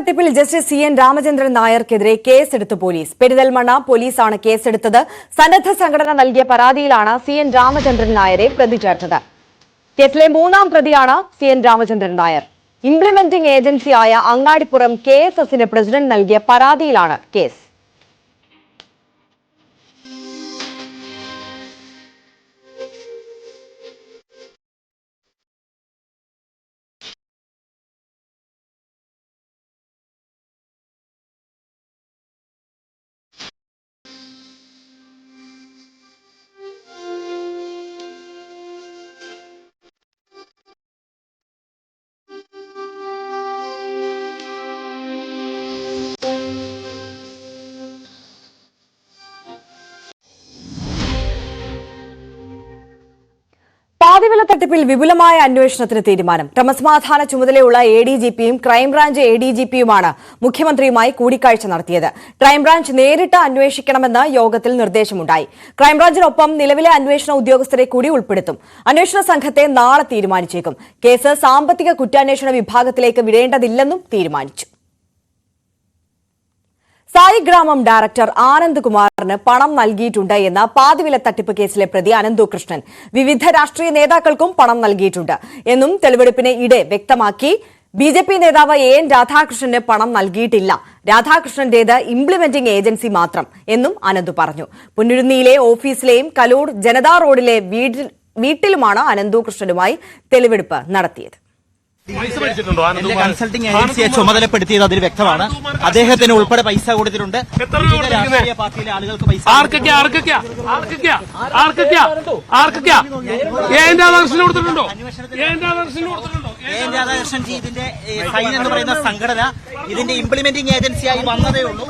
തട്ടിപ്പിൽ justice C N Ramachandran നായർക്കെതിരെ കേസെടുത്തു police. Perinthalmanna പോലീസാണ് കേസെടുത്തത്. സന്നദ്ധ സംഘടന നൽകിയ പരാതിയിലാണ് സി എൻ രാമചന്ദ്രൻ നായരെ പ്രതി ചേർത്തത്. കേസിലെ മൂന്നാം പ്രതിയാണ് C N Ramachandran Nair. Implementing ഏജൻസിയായ അങ്ങാടിപ്പുറം KSSന്റെ പ്രസിഡന്റ് നൽകിയ പരാതിയിലാണ് കേസ്. പാതിവില തട്ടിപ്പിൽ വിപുലമായ അന്വേഷണത്തിന് തീരുമാനം. ക്രമസമാധാന ചുമതലയുള്ള ADGPയും ക്രൈംബ്രാഞ്ച് ADGPയുമാണ് മുഖ്യമന്ത്രിയുമായി കൂടിക്കാഴ്ച നടത്തിയത്. ക്രൈംബ്രാഞ്ച് നേരിട്ട് അന്വേഷിക്കണമെന്ന് യോഗത്തിൽ നിർദ്ദേശമുണ്ടായി. ക്രൈംബ്രാഞ്ചിനൊപ്പം നിലവിലെ അന്വേഷണ ഉദ്യോഗസ്ഥരെ കൂടി ഉൾപ്പെടുത്തും. അന്വേഷണ സംഘത്തെ നാളെ തീരുമാനിച്ചേക്കും. കേസ് സാമ്പത്തിക കുറ്റാന്വേഷണ വിഭാഗത്തിലേക്ക് വിടേണ്ടതില്ലെന്നും തീരുമാനിച്ചു. സായിഗ്രാമം ഡയറക്ടർ ആനന്ദ് കുമാറിന് പണം നൽകിയിട്ടുണ്ട് എന്ന പാതിവില തട്ടിപ്പ് കേസിലെ പ്രതി അനന്തകൃഷ്ണൻ വിവിധ രാഷ്ട്രീയ നേതാക്കൾക്കും പണം നൽകിയിട്ടുണ്ട് എന്നും തെളിവെടുപ്പിന് ഇടെ വ്യക്തമാക്കി. BJP നേതാവ് AN രാധാകൃഷ്ണന് പണം നൽകിയിട്ടില്ല. രാധാകൃഷ്ണന്റേത് ഇംപ്ലിമെന്റിംഗ് ഏജൻസി മാത്രം എന്നും അനന്ത് പറഞ്ഞു. പുന്നുരുന്നിയിലെ ഓഫീസിലെയും കലൂർ ജനതാ റോഡിലെ വീട്ടിലുമാണ് അനന്തകൃഷ്ണനുമായി തെളിവെടുപ്പ് നടത്തിയത്. കൺസൾട്ടിംഗ് ഏജൻസിയെ ചുമതലപ്പെടുത്തിയത് അതിൽ വ്യക്തമാണ്. അദ്ദേഹത്തിന് ഉൾപ്പെടെ പൈസ കൊടുത്തിട്ടുണ്ട്. രാഷ്ട്രീയ പാർട്ടിയിലെ ആളുകൾക്ക് പൈസ രാധാകൃഷ്ണൻജി ഇതിന്റെ സൈൻ എന്ന് പറയുന്ന സംഘടന ഇതിന്റെ ഇംപ്ലിമെന്റിംഗ് ഏജൻസിയായി വന്നതേ ഉള്ളൂ.